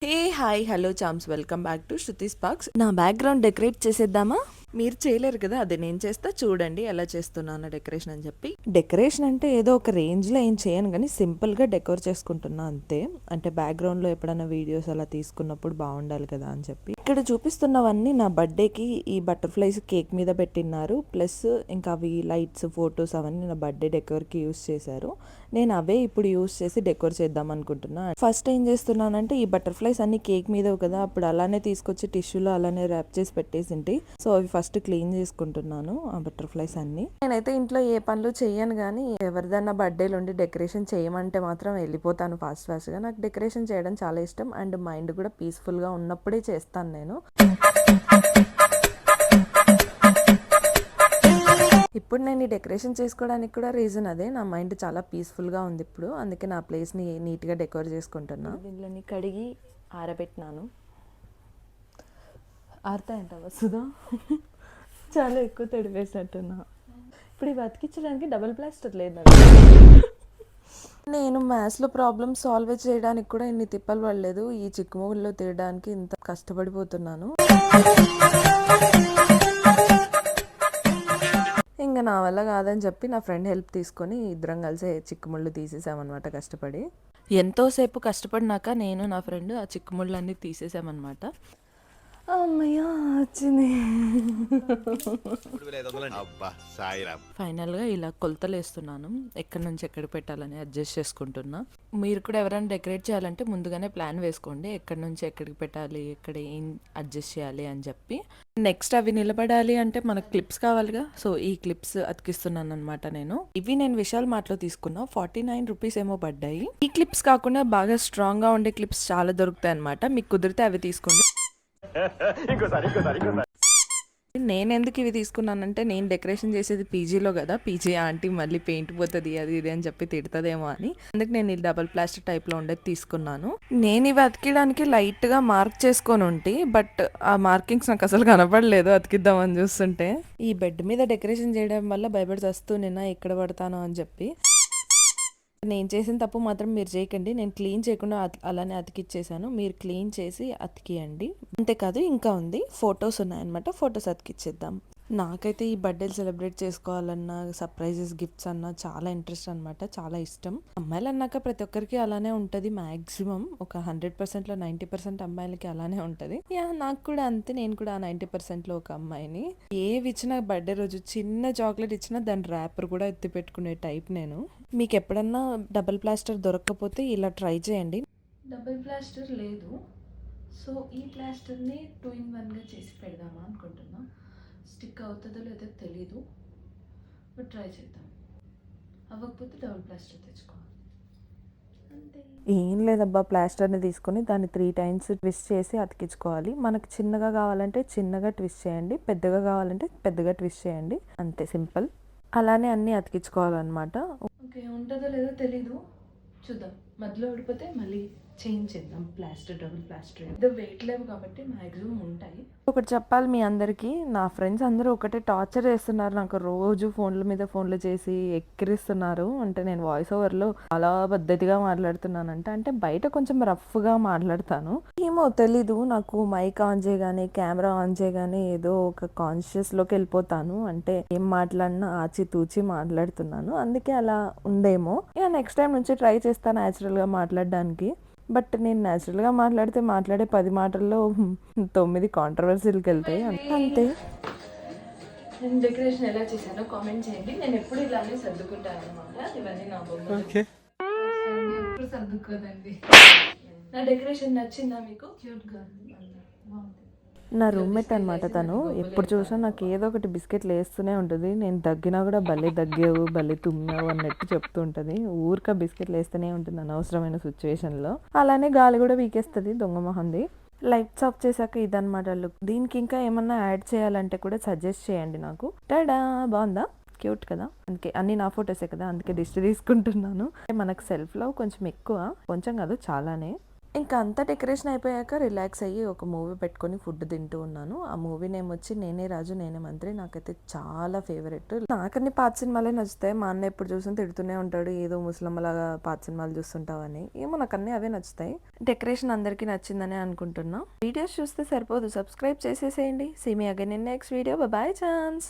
Hey hi hello charms, welcome back to Shruti sparks. నా background decorate చేసేద్దామా? మీరు చేయలేరు కదా, అది నేను చేస్తా. చూడండి ఎలా చేస్తున్నాను డెకరేషన్ అని చెప్పి. డెకరేషన్ అంటే ఏదో ఒక రేంజ్లో ఏం చేయను, కానీ సింపుల్గా డెకోర్ చేసుకుంటున్నా అంతే. అంటే బ్యాక్గ్రౌండ్లో ఎప్పుడైనా వీడియోస్ అలా తీసుకున్నప్పుడు బాగుండాలి కదా అని చెప్పి. ఇక్కడ చూపిస్తున్నవన్నీ నా బర్త్డేకి ఈ బటర్ఫ్లైస్ కేక్ మీద పెట్టినారు. ప్లస్ ఇంకా అవి లైట్స్, ఫొటోస్ అవన్నీ నా బర్త్డే డెకోర్కి యూస్ చేశారు. నేను అవే ఇప్పుడు యూస్ చేసి డెకోర్ చేద్దాం అనుకుంటున్నా. ఫస్ట్ ఏం చేస్తున్నానంటే, ఈ బటర్ఫ్లైస్ అన్ని కేక్ మీద కదా, అప్పుడు అలానే తీసుకొచ్చి టిష్యూలో అలానే ర్యాప్ చేసి పెట్టేసింటి. సో అవి ఫస్ట్ క్లీన్ చేసుకుంటున్నాను ఆ బటర్ఫ్లైస్ అన్ని. నేనైతే ఇంట్లో ఏ పనులు చెయ్యను, కానీ ఎవరిదన్నా బర్త్డేలు ఉండి డెకరేషన్ చేయమంటే మాత్రం వెళ్ళిపోతాను ఫాస్ట్ గా. నాకు డెకరేషన్ చేయడం చాలా ఇష్టం, అండ్ మైండ్ కూడా పీస్ఫుల్ గా ఉన్నప్పుడే చేస్తాను నేను. ఇప్పుడు నేను ఈ డెకరేషన్ చేసుకోవడానికి కూడా రీజన్ అదే. నా మైండ్ చాలా పీస్ఫుల్గా ఉంది ఇప్పుడు, అందుకే నా ప్లేస్ని నీట్గా డెకోర్ చేసుకుంటున్నా. దీనిలోని కడిగి ఆరబెట్టినాను. ఆరుతాయంటావా సుధా? చాలా ఎక్కువ తడిపేసినట్టున్నా. ఇప్పుడు ఇవి అతికించడానికి డబుల్ ప్లాస్టర్ లేదు. నేను మ్యాథ్స్లో ప్రాబ్లమ్ సాల్వ్ చేయడానికి కూడా ఇన్ని తిప్పలు పడలేదు. ఈ చిక్కుముగుల్లో తీయడానికి ఇంత కష్టపడిపోతున్నాను. ఇంకా నా వల్ల కాదని చెప్పి నా ఫ్రెండ్ హెల్ప్ తీసుకొని ఇద్దరం కలిసి చిక్కుముళ్ళు తీసేసామన్నమాట కష్టపడి. ఎంతోసేపు కష్టపడినాక నేను నా ఫ్రెండ్ ఆ చిక్కుముళ్ళన్నీ తీసేసామన్నమాట. అమ్మయ్య వచ్చింది. ఫైనల్గా ఇలా కొలతలు వేస్తున్నాను, ఎక్కడి నుంచి ఎక్కడికి పెట్టాలని అడ్జస్ట్ చేసుకుంటున్నా. మీరు కూడా ఎవరైనా డెకరేట్ చేయాలంటే ముందుగానే ప్లాన్ వేసుకోండి, ఎక్కడి నుంచి ఎక్కడికి పెట్టాలి, ఎక్కడ ఏం అడ్జస్ట్ చేయాలి అని చెప్పి. నెక్స్ట్ అవి నిలబడాలి అంటే మనకు క్లిప్స్ కావాలిగా, సో ఈ క్లిప్స్ అతికిస్తున్నాను అనమాట నేను. ఇవి నేను విశాల్ మార్ట్లో తీసుకున్నా, 49 రూపీస్ ఏమో పడ్డాయి. ఈ క్లిప్స్ కాకుండా బాగా స్ట్రాంగ్ గా ఉండే క్లిప్స్ చాలా దొరుకుతాయి అనమాట. మీకు కుదిరితే అవి తీసుకోండి. నేను ఎందుకు ఇవి తీసుకున్నానంటే, నేను డెకరేషన్ చేసేది పీజీలో కదా, పీజీ ఆంటీ మళ్ళీ పెయింట్ పోతుంది అది ఇది అని చెప్పి తిడుతుందేమో అని, అందుకు నేను ఇది డబల్ ప్లాస్టర్ టైప్లో ఉండేది తీసుకున్నాను. నేను ఇవి అతికిడానికి లైట్గా మార్క్ చేసుకొని ఉంటే, బట్ ఆ మార్కింగ్స్ నాకు అసలు కనపడలేదు అతికిద్దామని చూస్తుంటే. ఈ బెడ్ మీద డెకరేషన్ చేయడం వల్ల భయపడి వస్తూ నిన్న ఎక్కడ పడతాను అని చెప్పి. నేను చేసిన తప్పు మాత్రం మీరు చేయకండి. నేను క్లీన్ చేయకుండా అలానే అతికిచ్చేసాను. మీరు క్లీన్ చేసి అతికియండి. అంతేకాదు ఇంకా ఉంది, ఫొటోస్ ఉన్నాయన్నమాట, ఫొటోస్ అతికిచ్చేద్దాం. నాకైతే ఈ బర్త్డేలు సెలబ్రేట్ చేసుకోవాలన్నా, సర్ప్రైజెస్, గిఫ్ట్స్ అన్నా చాలా ఇంట్రెస్ట్ అనమాట, చాలా ఇష్టం. అమ్మాయిలు అన్నాక ప్రతి ఒక్కరికి అలానే ఉంటుంది. మ్యాక్సిమం ఒక 100%లో 90% అమ్మాయిలకి అలానే ఉంటుంది. నాకు కూడా అంతే, నేను కూడా 90%లో ఒక అమ్మాయిని. ఏవి ఇచ్చినా బర్త్డే రోజు చిన్న చాక్లెట్ ఇచ్చినా దాని ర్యాపర్ కూడా ఎత్తి పెట్టుకునే టైప్ నేను. మీకు ఎప్పుడన్నా డబుల్ ప్లాస్టర్ దొరకకపోతే ఇలా ట్రై చేయండి. డబుల్ ప్లాస్టర్ లేదు, సో ఈ ప్లాస్టర్ని 2-in-1గా చేసి పెడదామా అనుకుంటున్నా. స్టిక్ అవుతుందో లేదో తెలీదు, బట్ ట్రై చేద్దాం. అవ్వకపోతే డబుల్ ప్లాస్టర్ తెచ్చుకోవాలి. ఏం లేదబ్బా, ప్లాస్టర్ని తీసుకొని దాన్ని 3 times ట్విస్ట్ చేసి అతికించుకోవాలి. మనకు చిన్నగా కావాలంటే చిన్నగా ట్విస్ట్ చేయండి, పెద్దగా కావాలంటే పెద్దగా ట్విస్ట్ చేయండి, అంతే, సింపుల్. అలానే అన్నీ అతికించుకోవాలన్నమాట. ఓకే, ఉంటుందో లేదో తెలీదు, చూద్దాం. మధ్యలో ఓడిపోతే మళ్ళీ చేంజ్ చేద్దాం. ప్లాస్టర్, డబుల్ ప్లాస్టర్ ఏదో వెయిట్ లేవు కాబట్టి మ్యాక్సిమం ఉంటాయి. ఒకటి చెప్పాలి మీ అందరికీ, నా ఫ్రెండ్స్ అందరూ ఒకటే టార్చర్ చేస్తున్నారు నాకు. రోజు ఫోన్ల మీద ఫోన్లు చేసి ఎక్కిరిస్తున్నారు. అంటే నేను వాయిస్ ఓవర్లో చాలా పద్ధతిగా మాట్లాడుతున్నానంటే, అంటే బయట కొంచెం రఫ్గా మాట్లాడతాను. ఏమో తెలీదు, నాకు మైక్ ఆన్ చేయగానే, కెమెరా ఆన్ చేయగానే ఏదో ఒక కాన్షియస్లోకి వెళ్ళిపోతాను. అంటే ఏం మాట్లాడినా ఆచితూచి మాట్లాడుతున్నాను, అందుకే అలా ఉందేమో. ఇక నెక్స్ట్ టైం నుంచి ట్రై చేస్తాను న్యాచురల్గా మాట్లాడడానికి. బట్ నేను న్యాచురల్గా మాట్లాడే 10 మాటల్లో 9 కాంట్రవర్సీలకు వెళ్తాయి, అంతే. నేను డెకరేషన్ ఎలా చేశానో కామెంట్ చేయండి. నేను ఎప్పుడు ఇలానే సర్దుకుంటాను అనమాట. ఇవన్నీ నా బొమ్మలు, ఎప్పుడు సర్దుకోదండి. నా డెకరేషన్ నచ్చిందా మీకు? క్యూట్గా బాగుంది. నా రూమ్మేట్ అనమాట తను. ఎప్పుడు చూసినా నాకు ఏదో ఒకటి బిస్కెట్లు వేస్తూనే ఉంటుంది. నేను దగ్గినా కూడా భలే దగ్గావు, భలే తుమ్మావు అన్నట్టు చెప్తూ ఉంటుంది. ఊరిక బిస్కెట్లు వేస్తూనే ఉంటుంది అనవసరమైన సిచ్యువేషన్లో. అలానే గాలి కూడా వీకేస్తుంది, దొంగ మొహంది. లైట్స్ ఆఫ్ చేశాక ఇదన్నమాట లుక్. దీనికి ఇంకా ఏమన్నా యాడ్ చేయాలంటే కూడా సజెస్ట్ చేయండి నాకు. టాడా, బాగుందా? క్యూట్ కదా, అందుకే అన్ని నా ఫొటోసే కదా, అందుకే దిష్టి తీసుకుంటున్నాను. మనకు సెల్ఫ్లో కొంచెం ఎక్కువ, కొంచెం కాదు చాలానే. ఇంకా అంతా డెకరేషన్ అయిపోయాక రిలాక్స్ అయ్యి ఒక మూవీ పెట్టుకొని ఫుడ్ తింటూ ఉన్నాను. ఆ మూవీ నేమ్ వచ్చి 'నేనే రాజు నేనే మంత్రి'. నాకైతే చాలా ఫేవరెట్. నాకన్ని పాత సినిమాలే నచ్చుతాయి. మా అన్న ఎప్పుడు చూసినా తిడుతూనే ఉంటాడు, ఏదో ముసలమ్మలాగా పాత సినిమాలు చూస్తుంటావని. ఏమో నాకు అన్నీ అవే నచ్చుతాయి. డెకరేషన్ అందరికీ నచ్చిందనే అనుకుంటున్నా. వీడియోస్ చూస్తే సరిపోదు, సబ్స్క్రైబ్ చేసేసేయండి. See me again in next video. Bye chance.